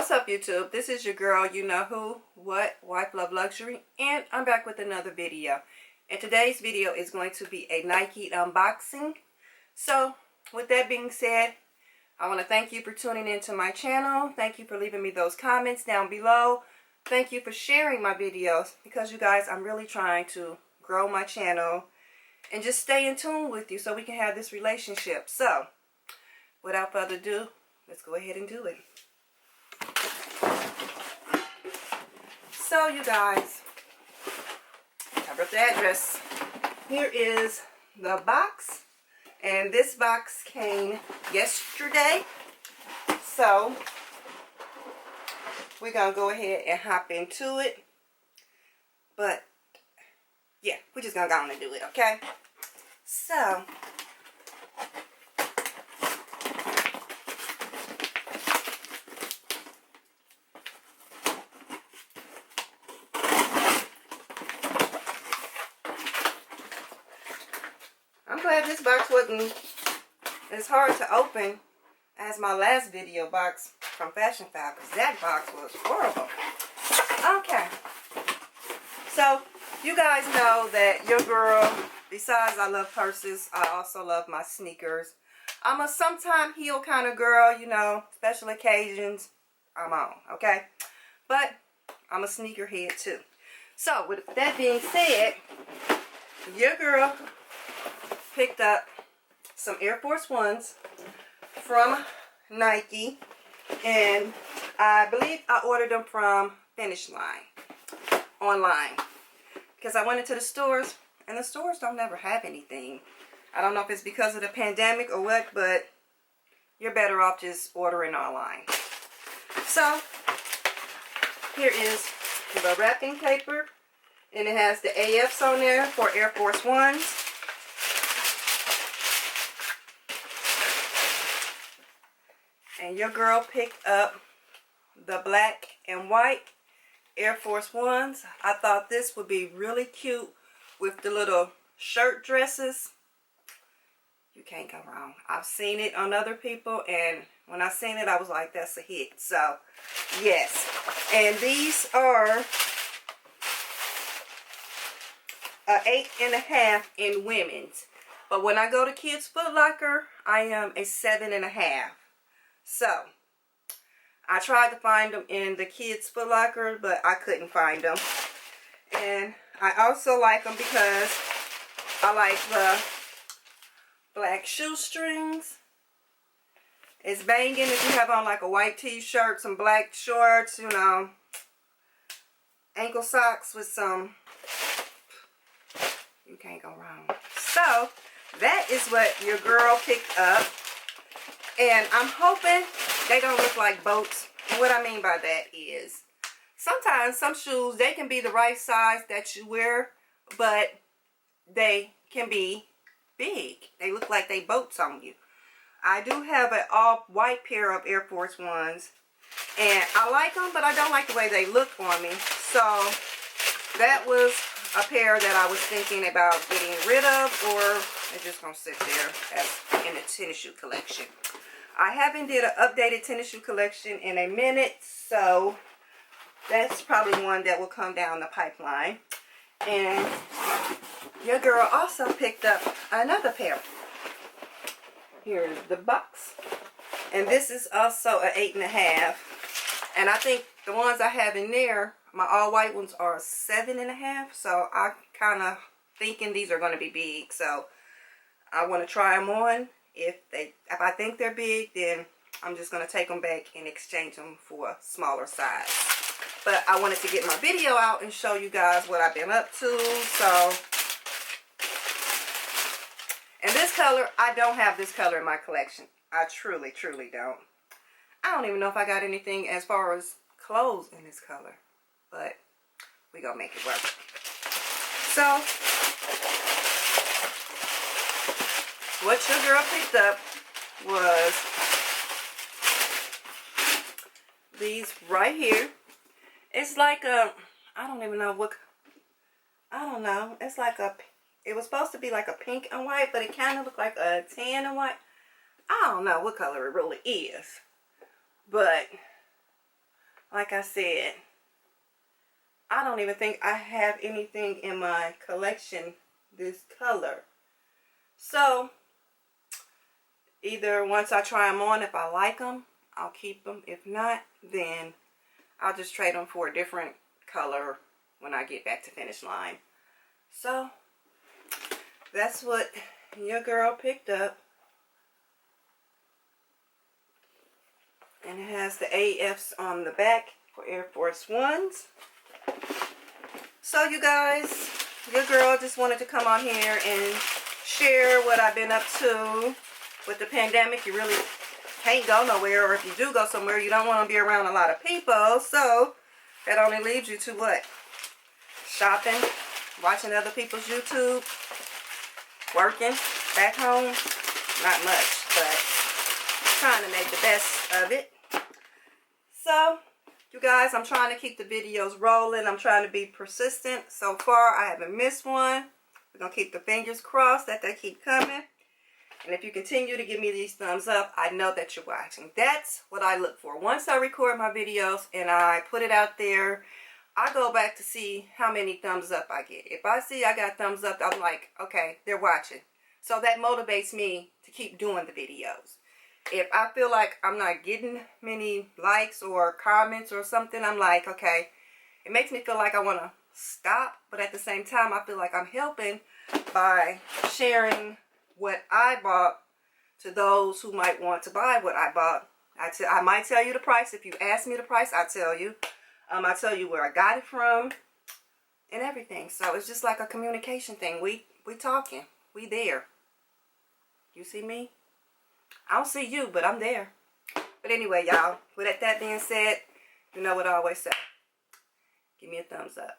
What's up, YouTube? This is your girl, you know who, what, Wife Love Luxury, and I'm back with another video. And today's video is going to be a Nike unboxing. So, with that being said, I want to thank you for tuning into my channel. Thank you for leaving me those comments down below. Thank you for sharing my videos, because you guys, I'm really trying to grow my channel and just stay in tune with you so we can have this relationship. So, without further ado, let's go ahead and do it. So you guys, I wrote the address. Here is the box, and this box came yesterday. So we're gonna go ahead and hop into it. But yeah, we're just gonna go on and do it, okay? So I'm glad this box wasn't as hard to open as my last video box from Fashion File, because that box was horrible. Okay. So, you guys know that your girl, besides I love purses, I also love my sneakers. I'm a sometime heel kind of girl, you know, special occasions, I'm on, okay? But, I'm a sneakerhead too. So, with that being said, your girl picked up some Air Force Ones from Nike, and I believe I ordered them from Finish Line online, because I went into the stores and the stores don't never have anything. I don't know if it's because of the pandemic or what, but you're better off just ordering online. So here is the wrapping paper, and it has the AFs on there for Air Force Ones. And your girl picked up the black and white Air Force Ones. I thought this would be really cute with the little shirt dresses. You can't go wrong. I've seen it on other people, and when I seen it, I was like, that's a hit. So, yes. And these are a 8.5 in women's. But when I go to Kids Foot Locker, I am a 7.5. So, I tried to find them in the Kids Foot Locker, but I couldn't find them. And I also like them because I like the black shoestrings. It's banging if you have on like a white t-shirt, some black shorts, you know, ankle socks with some, you can't go wrong. So, that is what your girl picked up. And I'm hoping they don't look like boats. And what I mean by that is, sometimes some shoes, they can be the right size that you wear, but they can be big. They look like they boats on you. I do have an all-white pair of Air Force Ones, and I like them, but I don't like the way they look on me. So that was a pair that I was thinking about getting rid of, or they're just going to sit there as in the tennis shoe collection. I haven't did an updated tennis shoe collection in a minute, so that's probably one that will come down the pipeline. And your girl also picked up another pair. Here is the box. And this is also an 8.5. And I think the ones I have in there, my all white ones, are 7.5. So I kind of thinking these are going to be big. So I want to try them on. If I think they're big, then I'm just going to take them back and exchange them for a smaller size. But I wanted to get my video out and show you guys what I've been up to. So, and this color, I don't have this color in my collection. I truly, truly don't. I don't even know if I got anything as far as clothes in this color. But we gonna make it work. So, what your girl picked up was these right here. It's like a, I don't even know what, I don't know. It's like a, it was supposed to be like a pink and white, but it kind of looked like a tan and white. I don't know what color it really is. But like I said, I don't even think I have anything in my collection this color. So either once I try them on, if I like them, I'll keep them. If not, then I'll just trade them for a different color when I get back to finish line. So that's what your girl picked up. And it has the AFs on the back for Air Force Ones. So you guys, your girl just wanted to come on here and share what I've been up to with the pandemic. You really can't go nowhere, or if you do go somewhere, you don't want to be around a lot of people. So that only leaves you to what? Shopping, watching other people's YouTube, working back home. Not much, but trying to make the best of it. So you guys, I'm trying to keep the videos rolling. I'm trying to be persistent. So far I haven't missed one. We're gonna keep the fingers crossed that they keep coming. And if you continue to give me these thumbs up, I know that you're watching. That's what I look for. Once I record my videos and I put it out there, I go back to see how many thumbs up I get. If I see I got thumbs up, I'm like, okay, they're watching. So that motivates me to keep doing the videos. If I feel like I'm not getting many likes or comments or something, I'm like, okay, it makes me feel like I want to stop. But at the same time, I feel like I'm helping by sharing what I bought to those who might want to buy what I bought. I might tell you the price. If you ask me the price, I'll tell you. I'll tell you where I got it from and everything. So it's just like a communication thing. We talking. We there. You see me? I don't see you, but I'm there. But anyway, y'all, with that being said, you know what I always say. Give me a thumbs up.